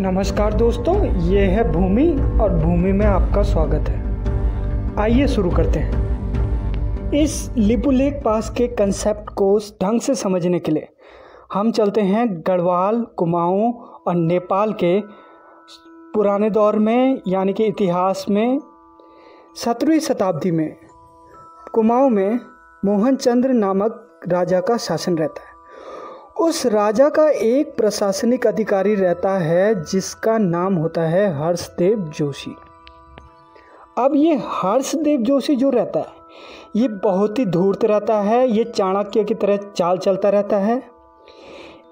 नमस्कार दोस्तों, ये है भूमि और भूमि में आपका स्वागत है। आइए शुरू करते हैं। इस लिपुलेख पास के कंसेप्ट को ढंग से समझने के लिए हम चलते हैं गढ़वाल, कुमाऊं और नेपाल के पुराने दौर में, यानी कि इतिहास में। 17वीं शताब्दी में कुमाऊं में मोहन चंद्र नामक राजा का शासन रहता है। उस राजा का एक प्रशासनिक अधिकारी रहता है जिसका नाम होता है हर्षदेव जोशी। अब ये हर्षदेव जोशी जो रहता है ये बहुत ही धूर्त रहता है। ये चाणक्य की तरह चाल चलता रहता है।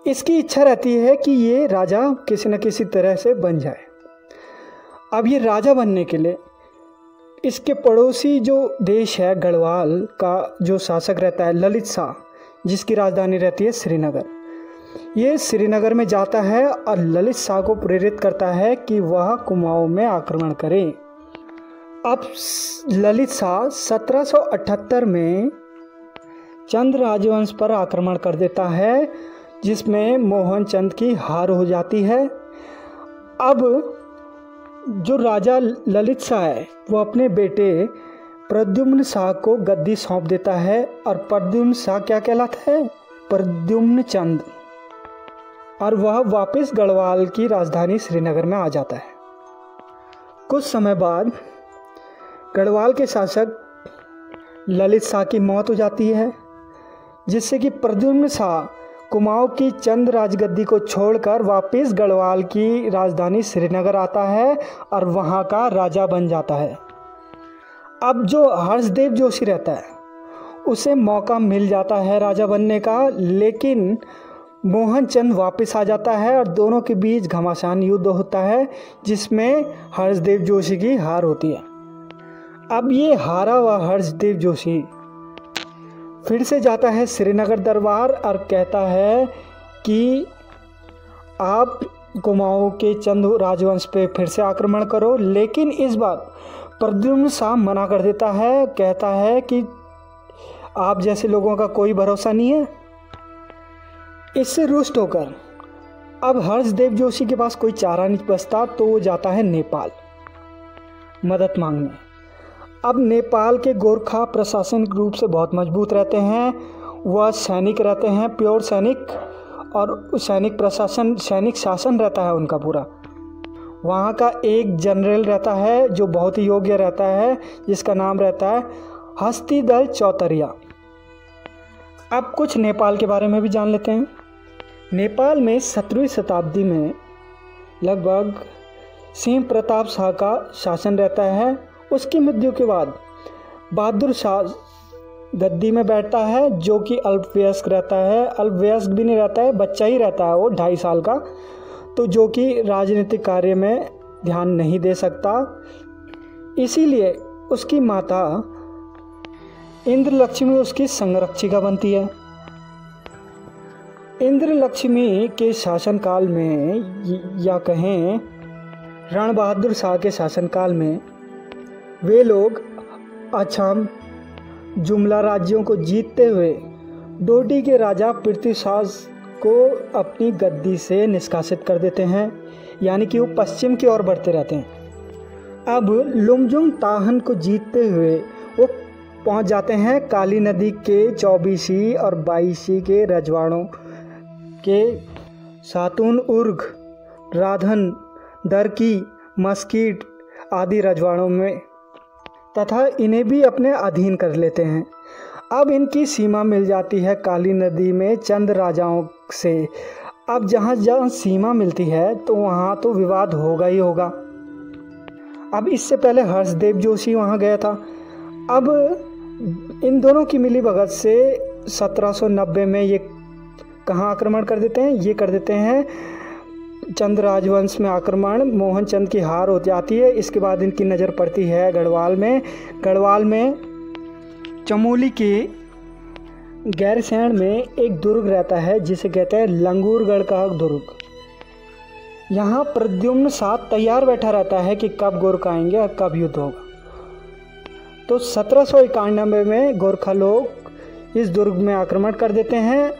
इसकी इच्छा रहती है कि ये राजा किसी न किसी तरह से बन जाए। अब ये राजा बनने के लिए इसके पड़ोसी जो देश है गढ़वाल का जो शासक रहता है ललित शाह, जिसकी राजधानी रहती है श्रीनगर, ये श्रीनगर में जाता है और ललित शाह को प्रेरित करता है कि वह कुमाऊं में आक्रमण करे। अब ललित शाह 1778 में चंद राजवंश पर आक्रमण कर देता है, जिसमें मोहन चंद की हार हो जाती है। अब जो राजा ललित शाह है वो अपने बेटे प्रद्युम्न शाह को गद्दी सौंप देता है, और प्रद्युम्न शाह क्या कहलाता है? प्रद्युम्न चंद। और वह वापस गढ़वाल की राजधानी श्रीनगर में आ जाता है। कुछ समय बाद गढ़वाल के शासक ललित शाह की मौत हो जाती है, जिससे कि प्रद्युम्न शाह कुमाऊं की चंद राजगद्दी को छोड़कर वापस गढ़वाल की राजधानी श्रीनगर आता है और वहां का राजा बन जाता है। अब जो हर्षदेव जोशी रहता है उसे मौका मिल जाता है राजा बनने का, लेकिन मोहन चंद वापस आ जाता है और दोनों के बीच घमासान युद्ध होता है, जिसमें हर्षदेव जोशी की हार होती है। अब ये हारा हुआ हर्षदेव जोशी फिर से जाता है श्रीनगर दरबार और कहता है कि आप कुमाऊं के चंद राजवंश पे फिर से आक्रमण करो। लेकिन इस बार प्रद्युम्न शाह मना कर देता है, कहता है कि आप जैसे लोगों का कोई भरोसा नहीं है। इससे रुष्ट होकर अब हर्षदेव जोशी के पास कोई चारा नहीं बचता, तो वो जाता है नेपाल मदद मांगने। अब नेपाल के गोरखा प्रशासनिक रूप से बहुत मजबूत रहते हैं। वह सैनिक रहते हैं, प्योर सैनिक, और सैनिक शासन रहता है उनका पूरा। वहाँ का एक जनरल रहता है जो बहुत ही योग्य रहता है, जिसका नाम रहता है हस्तिदल चौतरिया। अब कुछ नेपाल के बारे में भी जान लेते हैं। नेपाल में 17वीं शताब्दी में लगभग सिंह प्रताप शाह का शासन रहता है। उसकी मृत्यु के बाद बहादुर शाह गद्दी में बैठता है, जो कि अल्पवयस्क रहता है। अल्पवयस्क भी नहीं रहता है, बच्चा ही रहता है वो 2.5 साल का, तो जो कि राजनीतिक कार्य में ध्यान नहीं दे सकता। इसीलिए उसकी माता इंद्रलक्ष्मी उसकी संरक्षिका बनती है। इंद्रलक्ष्मी के शासनकाल में, या कहें रण बहादुर शाह के शासनकाल में, वे लोग असम, जुमला राज्यों को जीतते हुए डोडी के राजा पृथ्वीशाह को अपनी गद्दी से निष्कासित कर देते हैं, यानी कि वो पश्चिम की ओर बढ़ते रहते हैं। अब लुमजुंग ताहन को जीतते हुए वो पहुंच जाते हैं काली नदी के 24 और 22 के रजवाड़ों के सातून उर्ग, राधन, दरकी, मस्कीट आदि रजवाड़ों में, तथा इन्हें भी अपने अधीन कर लेते हैं। अब इनकी सीमा मिल जाती है काली नदी में चंद राजाओं से। अब जहाँ जहाँ सीमा मिलती है तो वहाँ तो विवाद होगा ही होगा। अब इससे पहले हर्षदेव जोशी वहाँ गया था। अब इन दोनों की मिलीभगत से 1790 में ये कहाँ आक्रमण कर देते हैं? ये कर देते हैं चंद राजवंश में आक्रमण। मोहन चंद की हार हो जाती है। इसके बाद इनकी नज़र पड़ती है गढ़वाल में। गढ़वाल में चमोली के गैरसैंण में एक दुर्ग रहता है जिसे कहते हैं लंगूरगढ़ का दुर्ग। यहाँ प्रद्युम्न शाह तैयार बैठा रहता है कि कब गोरखा आएंगे और कब युद्ध होगा। तो 1791 में गोरखा लोग इस दुर्ग में आक्रमण कर देते हैं।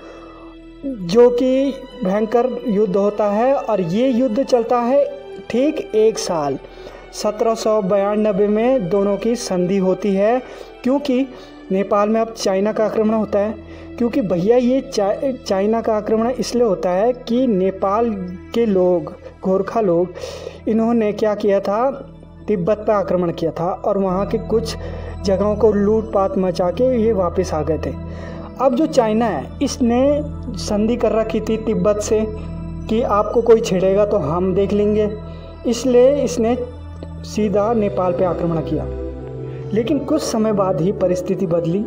जो कि भयंकर युद्ध होता है और ये युद्ध चलता है ठीक 1 साल। 1792 में दोनों की संधि होती है, क्योंकि नेपाल में अब चाइना का आक्रमण होता है। क्योंकि भैया ये चाइना का आक्रमण इसलिए होता है कि नेपाल के लोग, गोरखा लोग, इन्होंने क्या किया था, तिब्बत पर आक्रमण किया था और वहाँ के कुछ जगहों को लूटपाट मचा के ये वापस आ गए थे। अब जो चाइना है, इसने संधि कर रखी थी तिब्बत से कि आपको कोई छेड़ेगा तो हम देख लेंगे, इसलिए इसने सीधा नेपाल पे आक्रमण किया। लेकिन कुछ समय बाद ही परिस्थिति बदली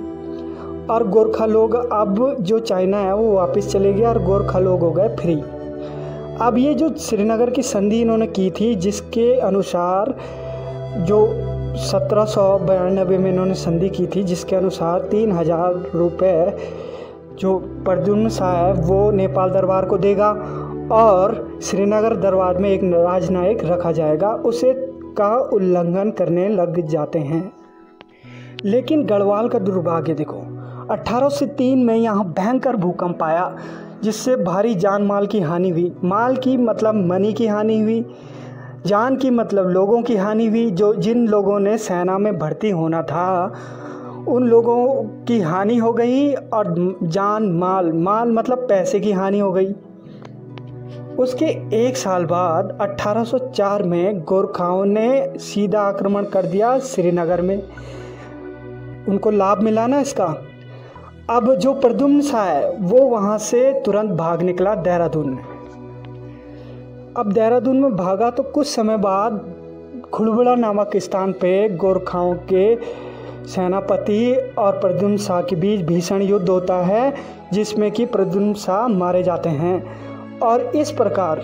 और गोरखा लोग, अब जो चाइना है वो वापस चले गया और गोरखा लोग हो गए फ्री। अब ये जो श्रीनगर की संधि इन्होंने की थी, जिसके अनुसार जो 1792 में इन्होंने संधि की थी, जिसके अनुसार 3000 रुपये जो प्रद्युम्न शाह है वो नेपाल दरबार को देगा और श्रीनगर दरबार में एक राजनायक रखा जाएगा, उसे का उल्लंघन करने लग जाते हैं। लेकिन गढ़वाल का दुर्भाग्य देखो, 1803 में यहाँ भयंकर भूकंप आया, जिससे भारी जान माल की हानि हुई। माल की मतलब मनी की हानि हुई, जान की मतलब लोगों की हानि हुई। जिन लोगों ने सेना में भर्ती होना था उन लोगों की हानि हो गई और जान माल मतलब पैसे की हानि हो गई। उसके 1 साल बाद 1804 में गोरखाओं ने सीधा आक्रमण कर दिया श्रीनगर में। उनको लाभ मिला ना इसका। अब जो प्रद्युम्न शाह है वो वहाँ से तुरंत भाग निकला देहरादून में। अब देहरादून में भागा तो कुछ समय बाद खुड़बुड़ा नामक स्थान पे गोरखाओं के सेनापति और प्रद्युम्न शाह के बीच भीषण युद्ध होता है, जिसमें कि प्रद्युम्न शाह मारे जाते हैं। और इस प्रकार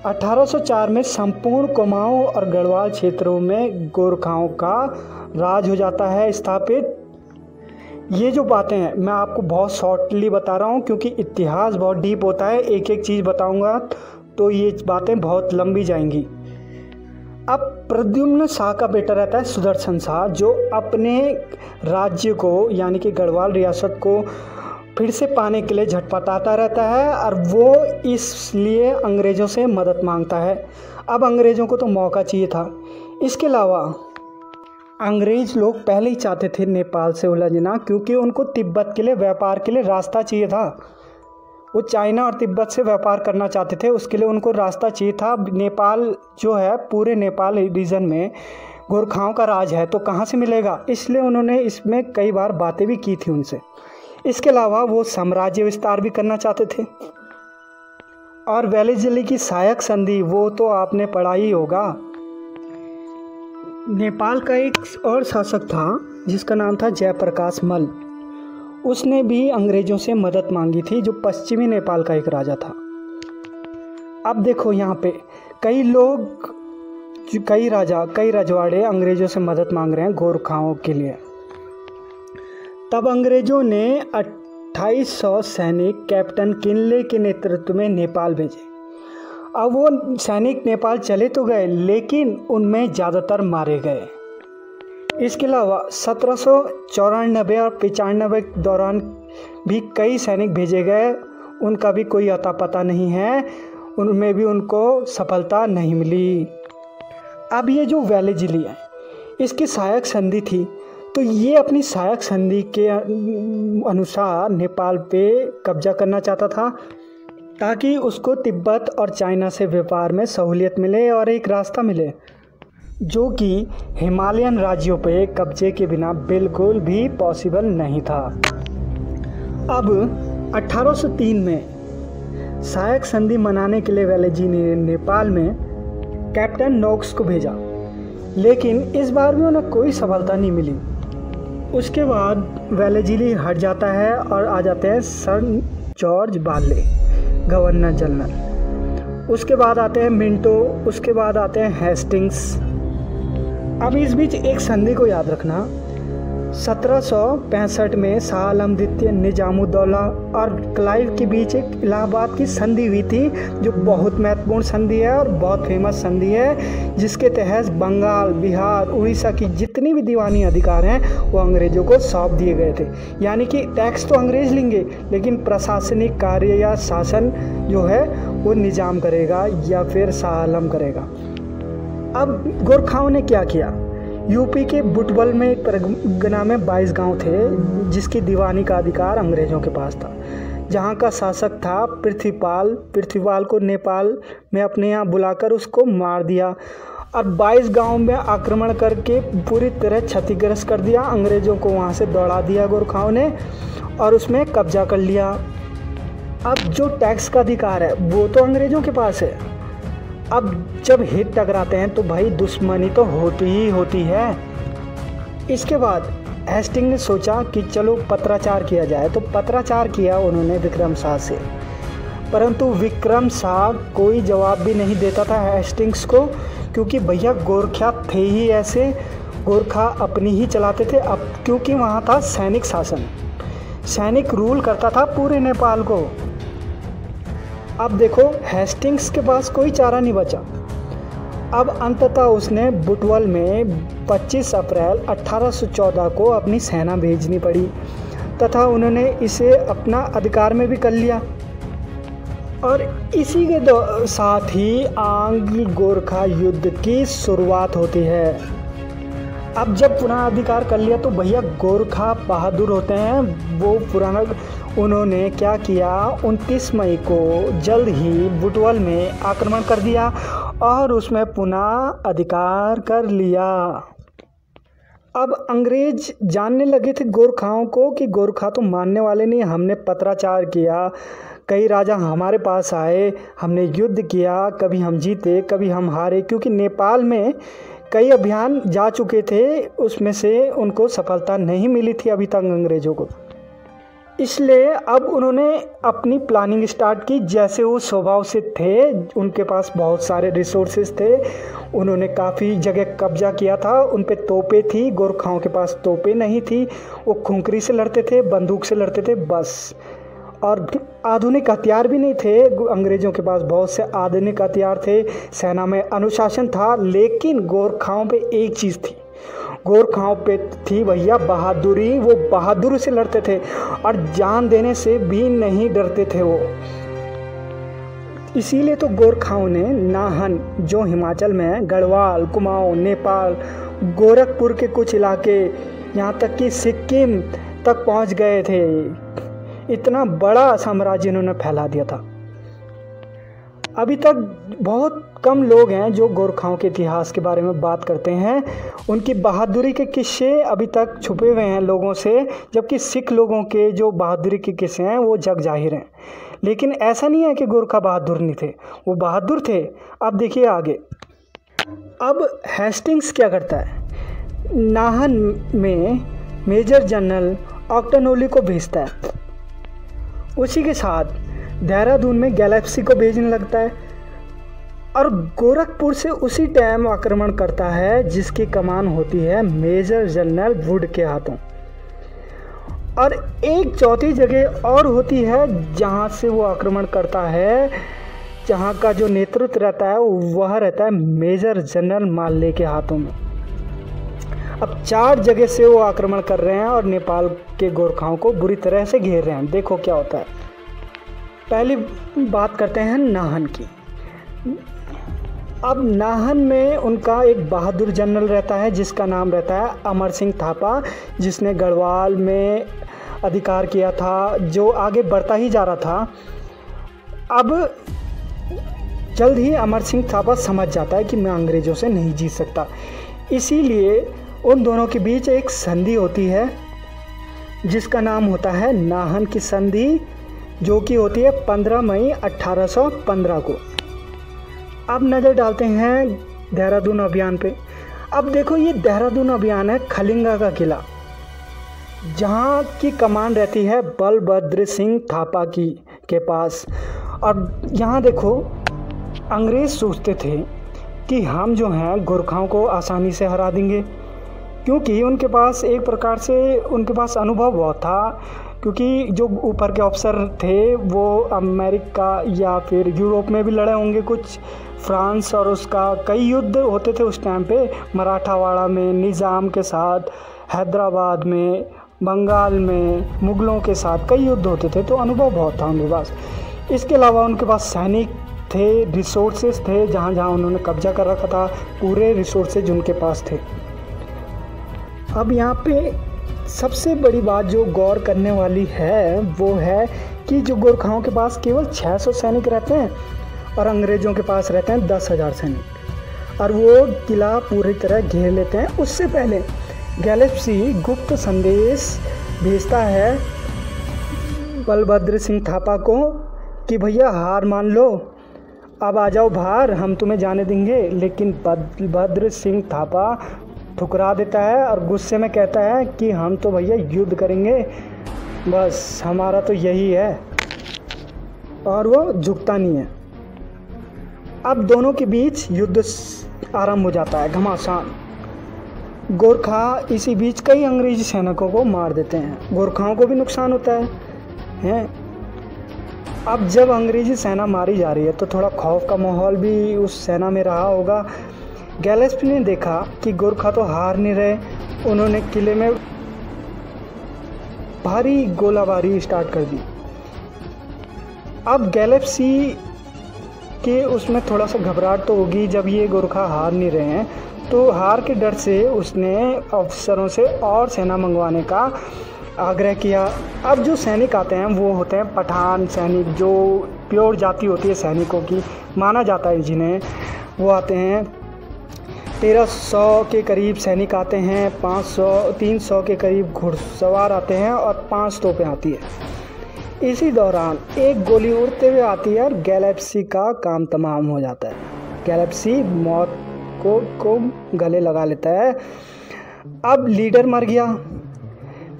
1804 में संपूर्ण कुमाऊं और गढ़वाल क्षेत्रों में गोरखाओं का राज हो जाता है स्थापित। ये जो बातें हैं मैं आपको बहुत शॉर्टली बता रहा हूँ, क्योंकि इतिहास बहुत डीप होता है। एक एक चीज़ बताऊँगा तो ये बातें बहुत लंबी जाएंगी। अब प्रद्युम्न शाह का बेटा रहता है सुदर्शन शाह, जो अपने राज्य को यानी कि गढ़वाल रियासत को फिर से पाने के लिए झटपटाता रहता है और वो इसलिए अंग्रेज़ों से मदद मांगता है। अब अंग्रेज़ों को तो मौका चाहिए था। इसके अलावा अंग्रेज़ लोग पहले ही चाहते थे नेपाल से उलझना, क्योंकि उनको तिब्बत के लिए व्यापार के लिए रास्ता चाहिए था। वो चाइना और तिब्बत से व्यापार करना चाहते थे, उसके लिए उनको रास्ता चाहिए था। नेपाल जो है, पूरे नेपाल रीजन में गोरखाओं का राज है, तो कहाँ से मिलेगा, इसलिए उन्होंने इसमें कई बार बातें भी की थी उनसे। इसके अलावा वो साम्राज्य विस्तार भी करना चाहते थे। और वेलिज़ली की सहायक संधि वो तो आपने पढ़ा ही होगा। नेपाल का एक और शासक था जिसका नाम था जयप्रकाश मल। उसने भी अंग्रेज़ों से मदद मांगी थी, जो पश्चिमी नेपाल का एक राजा था। अब देखो यहाँ पे कई लोग, कई रजवाड़े अंग्रेज़ों से मदद मांग रहे हैं गोरखाओं के लिए। तब अंग्रेज़ों ने 2800 सैनिक कैप्टन किनले के नेतृत्व में नेपाल भेजे। अब वो सैनिक नेपाल चले तो गए, लेकिन उनमें ज़्यादातर मारे गए। इसके अलावा 1794 और 95 के दौरान भी कई सैनिक भेजे गए, उनका भी कोई अता पता नहीं है, उनमें भी उनको सफलता नहीं मिली। अब ये जो वेलिज़ली है, इसकी सहायक संधि थी, तो ये अपनी सहायक संधि के अनुसार नेपाल पे कब्जा करना चाहता था, ताकि उसको तिब्बत और चाइना से व्यापार में सहूलियत मिले और एक रास्ता मिले, जो कि हिमालयन राज्यों पे कब्जे के बिना बिल्कुल भी पॉसिबल नहीं था। अब 1803 में सहायक संधि मनाने के लिए वेलिज़ली ने नेपाल में कैप्टन नोक्स को भेजा, लेकिन इस बार भी उन्हें कोई सफलता नहीं मिली। उसके बाद वेलिज़ली हट जाता है और आ जाते हैं सर जॉर्ज बाले, गवर्नर जनरल। उसके बाद आते हैं मिंटो, उसके बाद आते हैं हेस्टिंग्स। अब इस बीच एक संधि को याद रखना, 1765 में शाह आलम द्वितीय, निजामुद्दौला और क्लाइव के बीच एक इलाहाबाद की संधि हुई थी, जो बहुत महत्वपूर्ण संधि है और बहुत फेमस संधि है, जिसके तहत बंगाल, बिहार, उड़ीसा की जितनी भी दीवानी अधिकार हैं वो अंग्रेज़ों को सौंप दिए गए थे। यानी कि टैक्स तो अंग्रेज़ लेंगे, लेकिन प्रशासनिक कार्य या शासन जो है वो निजाम करेगा या फिर शाह आलम करेगा। अब गोरखाओं ने क्या किया? यूपी के बुटवल में एक परगना में 22 गांव थे, जिसकी दीवानी का अधिकार अंग्रेज़ों के पास था। जहां का शासक था पृथ्वीपाल को नेपाल में अपने यहाँ बुलाकर उसको मार दिया और 22 गांव में आक्रमण करके पूरी तरह क्षतिग्रस्त कर दिया। अंग्रेज़ों को वहां से दौड़ा दिया गोरखाओं ने और उसमें कब्जा कर लिया। अब जो टैक्स का अधिकार है वो तो अंग्रेज़ों के पास है। अब जब हित टकराते हैं तो भाई दुश्मनी तो होती ही होती है। इसके बाद हेस्टिंग ने सोचा कि चलो पत्राचार किया जाए, तो पत्राचार किया उन्होंने विक्रम शाह से, परंतु विक्रम शाह कोई जवाब भी नहीं देता था हेस्टिंग्स को, क्योंकि भैया गोरखा थे ही ऐसे, गोरखा अपनी ही चलाते थे। अब क्योंकि वहाँ था सैनिक शासन, सैनिक रूल करता था पूरे नेपाल को। अब देखो हेस्टिंग्स के पास कोई चारा नहीं बचा। अब अंततः उसने बुटवल में 25 अप्रैल 1814 को अपनी सेना भेजनी पड़ी तथा उन्होंने इसे अपना अधिकार में भी कर लिया। और इसी के साथ ही आंग्ल गोरखा युद्ध की शुरुआत होती है। अब जब पुनः अधिकार कर लिया तो भैया गोरखा बहादुर होते हैं, वो पुराना उन्होंने क्या किया, 29 मई को जल्द ही बुटवल में आक्रमण कर दिया और उसमें पुनः अधिकार कर लिया। अब अंग्रेज जानने लगे थे गोरखाओं को कि गोरखा तो मानने वाले नहीं, हमने पत्राचार किया, कई राजा हमारे पास आए, हमने युद्ध किया, कभी हम जीते कभी हम हारे, क्योंकि नेपाल में कई अभियान जा चुके थे, उसमें से उनको सफलता नहीं मिली थी अभी तक अंग्रेज़ों को। इसलिए अब उन्होंने अपनी प्लानिंग स्टार्ट की। जैसे वो स्वभाव से थे, उनके पास बहुत सारे रिसोर्सेज थे, उन्होंने काफ़ी जगह कब्जा किया था, उन पे तोपें थी, गोरखाओं के पास तोपें नहीं थी, वो खुंखरी से लड़ते थे, बंदूक से लड़ते थे बस, और आधुनिक हथियार भी नहीं थे। अंग्रेज़ों के पास बहुत से आधुनिक हथियार थे, सेना में अनुशासन था, लेकिन गोरखाओं पे एक चीज़ थी, गोरखाओं पे थी भैया बहादुरी। वो बहादुरी से लड़ते थे और जान देने से भी नहीं डरते थे वो। इसीलिए तो गोरखाओं ने नाहन, जो हिमाचल में है, गढ़वाल, कुमाऊं, नेपाल, गोरखपुर के कुछ इलाके, यहाँ तक कि सिक्किम तक पहुँच गए थे। इतना बड़ा साम्राज्य इन्होंने फैला दिया था। अभी तक बहुत कम लोग हैं जो गोरखाओं के इतिहास के बारे में बात करते हैं, उनकी बहादुरी के किस्से अभी तक छुपे हुए हैं लोगों से, जबकि सिख लोगों के जो बहादुरी के किस्से हैं वो जग जाहिर हैं। लेकिन ऐसा नहीं है कि गोरखा बहादुर नहीं थे, वो बहादुर थे। अब देखिए आगे। अब हेस्टिंग्स क्या करता है, नाहन में मेजर जनरल ऑक्टनोली को भेजता है, उसी के साथ देहरादून में गैलेक्सी को भेजने लगता है और गोरखपुर से उसी टाइम आक्रमण करता है, जिसकी कमान होती है मेजर जनरल वुड के हाथों। और एक चौथी जगह और होती है जहां से वो आक्रमण करता है, जहां का जो नेतृत्व रहता है वह रहता है मेजर जनरल माल्ले के हाथों में। अब 4 जगह से वो आक्रमण कर रहे हैं और नेपाल के गोरखाओं को बुरी तरह से घेर रहे हैं। देखो क्या होता है। पहली बात करते हैं नाहन की। अब नाहन में उनका एक बहादुर जनरल रहता है जिसका नाम रहता है अमर सिंह थापा, जिसने गढ़वाल में अधिकार किया था, जो आगे बढ़ता ही जा रहा था। अब जल्द ही अमर सिंह थापा समझ जाता है कि मैं अंग्रेज़ों से नहीं जीत सकता, इसीलिए उन दोनों के बीच एक संधि होती है जिसका नाम होता है नाहन की संधि, जो कि होती है 15 मई 1815 को। अब नज़र डालते हैं देहरादून अभियान पे। अब देखो ये देहरादून अभियान है खलिंगा का किला, जहाँ की कमान रहती है बलभद्र सिंह थापा के पास। और यहाँ देखो अंग्रेज़ सोचते थे कि हम जो हैं गोरखाओं को आसानी से हरा देंगे, क्योंकि उनके पास एक प्रकार से उनके पास अनुभव बहुत था, क्योंकि जो ऊपर के अफसर थे वो अमेरिका या फिर यूरोप में भी लड़े होंगे कुछ, फ्रांस और उसका कई युद्ध होते थे उस टाइम पे, मराठावाड़ा में निज़ाम के साथ, हैदराबाद में, बंगाल में मुग़लों के साथ कई युद्ध होते थे, तो अनुभव बहुत था उनके पास। इसके अलावा उनके पास सैनिक थे, रिसोर्सेज थे, जहाँ जहाँ उन्होंने कब्जा कर रखा था, पूरे रिसोर्सेज उनके पास थे। अब यहाँ पे सबसे बड़ी बात जो गौर करने वाली है वो है कि जो गोरखाओं के पास केवल 600 सैनिक रहते हैं और अंग्रेज़ों के पास रहते हैं 10,000 सैनिक, और वो किला पूरी तरह घेर लेते हैं। उससे पहले गैलेप्सी गुप्त संदेश भेजता है बलभद्र सिंह थापा को कि भैया हार मान लो, अब आ जाओ बाहर, हम तुम्हें जाने देंगे। लेकिन बलभद्र सिंह थापा ठुकरा देता है और गुस्से में कहता है कि हम तो भैया युद्ध करेंगे, बस हमारा तो यही है, और वो झुकता नहीं है। अब दोनों के बीच युद्ध आरंभ हो जाता है, घमासान। गोरखा इसी बीच कई अंग्रेजी सैनिकों को मार देते हैं, गोरखाओं को भी नुकसान होता है। अब जब अंग्रेजी सेना मारी जा रही है तो थोड़ा खौफ का माहौल भी उस सेना में रहा होगा। गैलेप्सी ने देखा कि गोरखा तो हार नहीं रहे, उन्होंने किले में भारी गोलाबारी स्टार्ट कर दी। अब गैलेप्सी के उसमें थोड़ा सा घबराहट तो होगी, जब ये गोरखा हार नहीं रहे हैं, तो हार के डर से उसने अफसरों से और सेना मंगवाने का आग्रह किया। अब जो सैनिक आते हैं वो होते हैं पठान सैनिक, जो प्योर जाति होती है सैनिकों की, माना जाता है जिन्हें, वो आते हैं 1300 के करीब सैनिक आते हैं, 300 के करीब घुड़सवार आते हैं और 5 तोपें आती है। इसी दौरान एक गोली उड़ते हुए आती है और गैलेप्सी का काम तमाम हो जाता है। गैलेप्सी मौत को गले लगा लेता है। अब लीडर मर गया,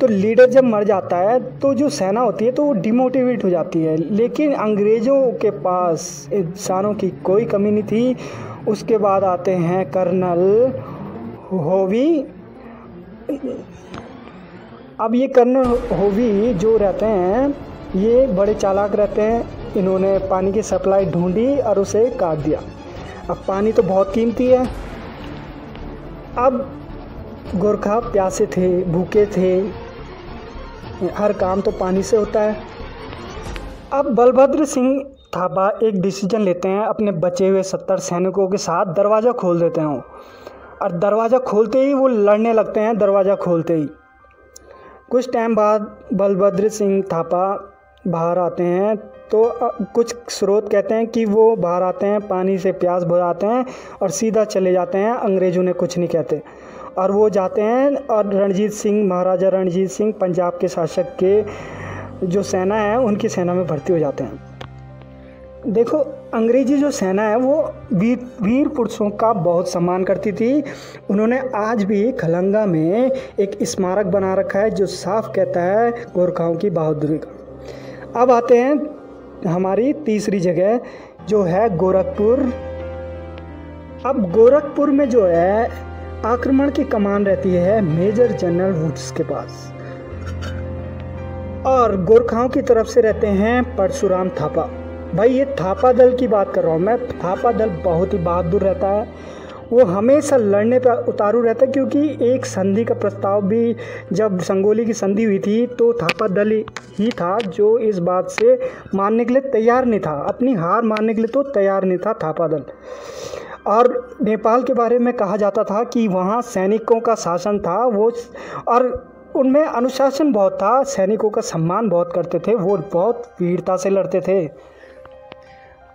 तो लीडर जब मर जाता है तो जो सेना होती है तो वो डिमोटिवेट हो जाती है। लेकिन अंग्रेज़ों के पास इंसानों की कोई कमी नहीं थी। उसके बाद आते हैं कर्नल होवी। अब ये कर्नल होवी जो रहते हैं ये बड़े चालाक रहते हैं। इन्होंने पानी की सप्लाई ढूंढी और उसे काट दिया। अब पानी तो बहुत कीमती है। अब गोरखा प्यासे थे, भूखे थे, हर काम तो पानी से होता है। अब बलभद्र सिंह थापा एक डिसीजन लेते हैं, अपने बचे हुए 70 सैनिकों के साथ दरवाज़ा खोल देते हैं और दरवाज़ा खोलते ही वो लड़ने लगते हैं। दरवाज़ा खोलते ही कुछ टाइम बाद बलभद्र सिंह थापा बाहर आते हैं, तो कुछ स्रोत कहते हैं कि वो बाहर आते हैं, पानी से प्यास बुझाते हैं और सीधा चले जाते हैं। अंग्रेज़ों ने कुछ नहीं कहते और वो जाते हैं और रणजीत सिंह, महाराजा रणजीत सिंह, पंजाब के शासक के जो सेना है उनकी सेना में भर्ती हो जाते हैं। देखो, अंग्रेजी जो सेना है वो वीर पुरुषों का बहुत सम्मान करती थी। उन्होंने आज भी खलंगा में एक स्मारक बना रखा है जो साफ कहता है गोरखाओं की बहादुरी का। अब आते हैं हमारी तीसरी जगह जो है गोरखपुर। अब गोरखपुर में जो है आक्रमण की कमान रहती है मेजर जनरल वुड्स के पास और गोरखाओं की तरफ से रहते हैं परशुराम थापा। भाई ये थापा दल की बात कर रहा हूँ मैं। थापा दल बहुत ही बहादुर रहता है, वो हमेशा लड़ने पर उतारू रहता है, क्योंकि एक संधि का प्रस्ताव भी जब संगोली की संधि हुई थी तो थापा दल ही था जो इस बात से मानने के लिए तैयार नहीं था, अपनी हार मानने के लिए तो तैयार नहीं था थापा दल। और नेपाल के बारे में कहा जाता था कि वहाँ सैनिकों का शासन था वो, और उनमें अनुशासन बहुत था, सैनिकों का सम्मान बहुत करते थे, वो बहुत वीरता से लड़ते थे।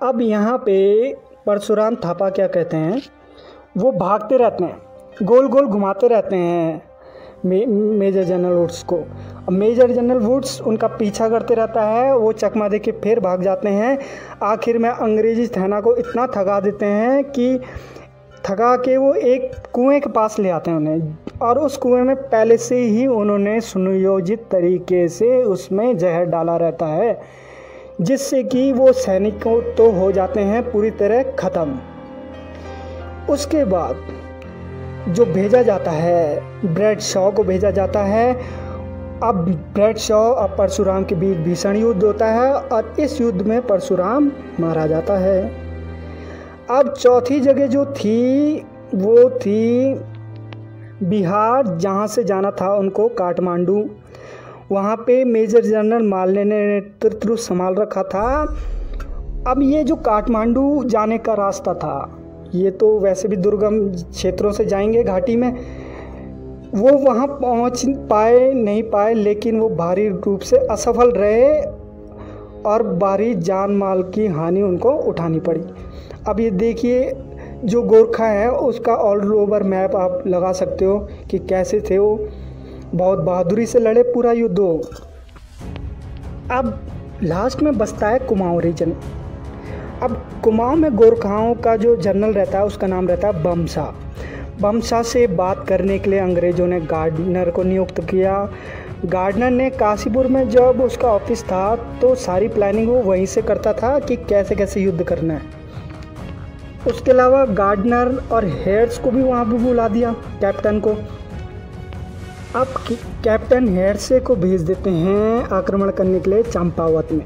अब यहाँ पे परशुराम थापा क्या कहते हैं, वो भागते रहते हैं, गोल गोल घुमाते रहते हैं मेजर जनरल वुड्स को। अब मेजर जनरल वुड्स उनका पीछा करते रहता है, वो चकमा दे के फिर भाग जाते हैं। आखिर में अंग्रेजी सेना को इतना थका देते हैं कि थका के वो एक कुएं के पास ले आते हैं उन्हें, और उस कुएं में पहले से ही उन्होंने सुनियोजित तरीके से उसमें जहर डाला रहता है, जिससे कि वो सैनिकों तो हो जाते हैं पूरी तरह ख़त्म। उसके बाद जो भेजा जाता है, ब्रैडशॉ को भेजा जाता है। अब ब्रैडशॉ और परशुराम के बीच भीषण युद्ध होता है और इस युद्ध में परशुराम मारा जाता है। अब चौथी जगह जो थी वो थी बिहार, जहाँ से जाना था उनको काठमांडू। वहाँ पे मेजर जनरल मालने ने नेतृत्व संभाल रखा था। अब ये जो काठमांडू जाने का रास्ता था, ये तो वैसे भी दुर्गम क्षेत्रों से जाएंगे घाटी में, वो वहाँ पहुँच पाए नहीं पाए, लेकिन वो भारी रूप से असफल रहे और भारी जान माल की हानि उनको उठानी पड़ी। अब ये देखिए, जो गोरखा है उसका ऑल ओवर मैप आप लगा सकते हो कि कैसे थे वो, बहुत बहादुरी से लड़े पूरा युद्ध हो। अब लास्ट में बचता है कुमाऊं रीजन। अब कुमाऊं में गोरखाओं का जो जनरल रहता है उसका नाम रहता है बमसा। बमसा से बात करने के लिए अंग्रेज़ों ने गार्डनर को नियुक्त किया। गार्डनर ने काशीपुर में जब उसका ऑफिस था तो सारी प्लानिंग वो वहीं से करता था कि कैसे कैसे युद्ध करना है। उसके अलावा गार्डनर और हेड्स को भी वहाँ पर बुला दिया, कैप्टन को। अब कैप्टन हेड्से को भेज देते हैं आक्रमण करने के लिए चंपावत में,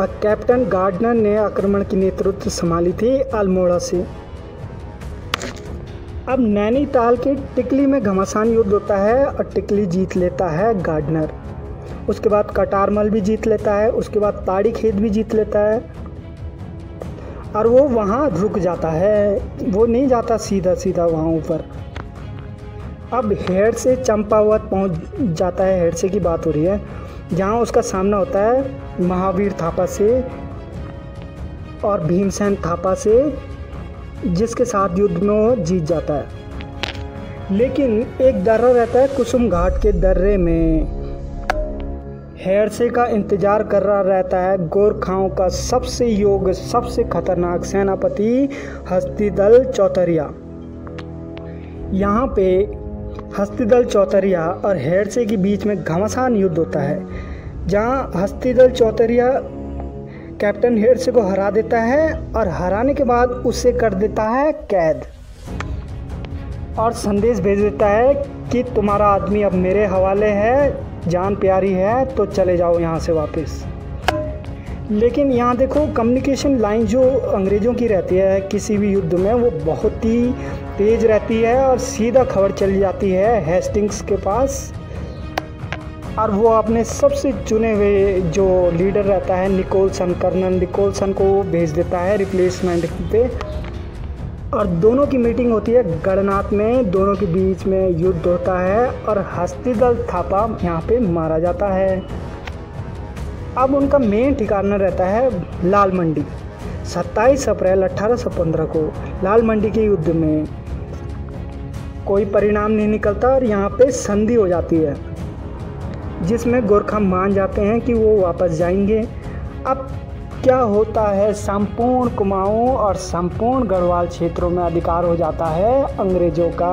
और कैप्टन गार्डनर ने आक्रमण की नेतृत्व संभाली थी अल्मोड़ा से। अब नैनीताल के टिकली में घमासान युद्ध होता है और टिकली जीत लेता है गार्डनर। उसके बाद कटारमल भी जीत लेता है, उसके बाद ताड़ी खेत भी जीत लेता है और वो वहाँ रुक जाता है, वो नहीं जाता सीधा सीधा वहाँ ऊपर। अब हेड्से चंपावत पहुँच जाता है, हेड्से की बात हो रही है, जहाँ उसका सामना होता है महावीर थापा से और भीमसेन थापा से, जिसके साथ युद्ध में वो जीत जाता है। लेकिन एक दर्रा रहता है कुसुम घाट के दर्रे में, हेड्से का इंतजार कर रहा रहता है गोरखाओं का सबसे योग्य, सबसे खतरनाक सेनापति हस्तिदल चौतरिया। यहाँ पे हस्तिदल चौतरिया और हेड्से के बीच में घमासान युद्ध होता है, जहाँ हस्तिदल चौतरिया कैप्टन हेड्से को हरा देता है और हराने के बाद उसे कर देता है कैद और संदेश भेज देता है कि तुम्हारा आदमी अब मेरे हवाले है, जान प्यारी है, तो चले जाओ यहाँ से वापस। लेकिन यहाँ देखो, कम्युनिकेशन लाइन जो अंग्रेज़ों की रहती है किसी भी युद्ध में, वो बहुत ही तेज़ रहती है और सीधा खबर चली जाती है हेस्टिंग्स के पास, और वो अपने सबसे चुने हुए जो लीडर रहता है निकोलसन, कर्नल निकोलसन को भेज देता है रिप्लेसमेंट पे। और दोनों की मीटिंग होती है गढ़नाथ में, दोनों के बीच में युद्ध होता है और हस्तिदल थापा यहाँ पे मारा जाता है। अब उनका मेन ठिकाना रहता है लाल मंडी। 27 अप्रैल 1815 को लाल मंडी के युद्ध में कोई परिणाम नहीं निकलता और यहाँ पे संधि हो जाती है, जिसमें गोरखा मान जाते हैं कि वो वापस जाएंगे। अब क्या होता है, संपूर्ण कुमाऊं और संपूर्ण गढ़वाल क्षेत्रों में अधिकार हो जाता है अंग्रेजों का।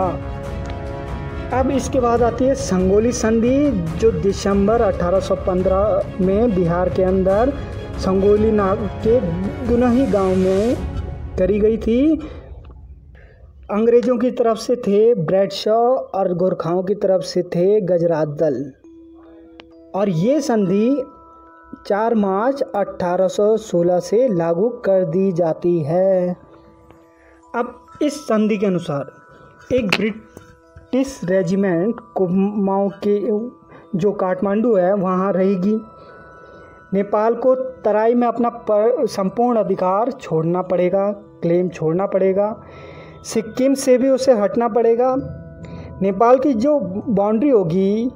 अब इसके बाद आती है संगोली संधि, जो दिसंबर 1815 में बिहार के अंदर संगोली नाग के दुनही गांव में करी गई थी। अंग्रेजों की तरफ से थे ब्रैडशॉ और गोरखाओं की तरफ से थे गजराज दल, और ये संधि 4 मार्च 1816 से लागू कर दी जाती है। अब इस संधि के अनुसार एक ब्रिटिश रेजिमेंट कुमाऊं के जो काठमांडू है वहाँ रहेगी। नेपाल को तराई में अपना संपूर्ण अधिकार छोड़ना पड़ेगा, क्लेम छोड़ना पड़ेगा। सिक्किम से भी उसे हटना पड़ेगा। नेपाल की जो बाउंड्री होगी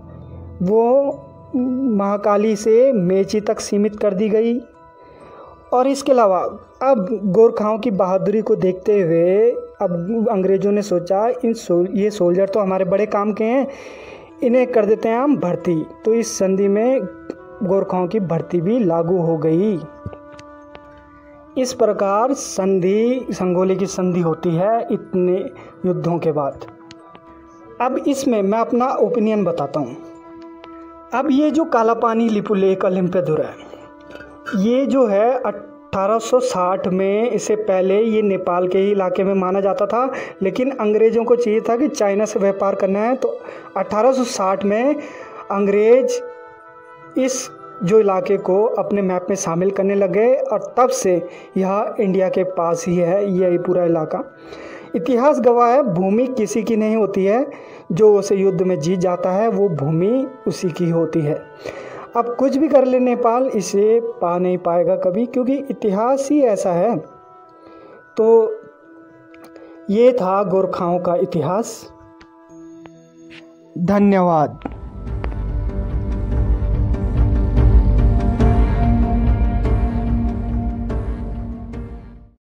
वो महाकाली से मेची तक सीमित कर दी गई। और इसके अलावा अब गोरखाओं की बहादुरी को देखते हुए अब अंग्रेज़ों ने सोचा ये सोल्जर तो हमारे बड़े काम के हैं, इन्हें कर देते हैं हम भर्ती। तो इस संधि में गोरखाओं की भर्ती भी लागू हो गई। इस प्रकार संगोली की संधि होती है इतने युद्धों के बाद। अब इसमें मैं अपना ओपिनियन बताता हूँ। अब ये जो कालापानी लिपुलेख ओलंपियादुरै है, ये जो है 1860 में, इससे पहले ये नेपाल के ही इलाके में माना जाता था, लेकिन अंग्रेज़ों को चाहिए था कि चाइना से व्यापार करना है, तो 1860 में अंग्रेज़ इस जो इलाके को अपने मैप में शामिल करने लगे और तब से यह इंडिया के पास ही है, यही पूरा इलाका। इतिहास गवाह है, भूमि किसी की नहीं होती है, जो उसे युद्ध में जीत जाता है वो भूमि उसी की होती है। अब कुछ भी कर ले नेपाल, इसे पा नहीं पाएगा कभी, क्योंकि इतिहास ही ऐसा है। तो ये था गोरखाओं का इतिहास। धन्यवाद।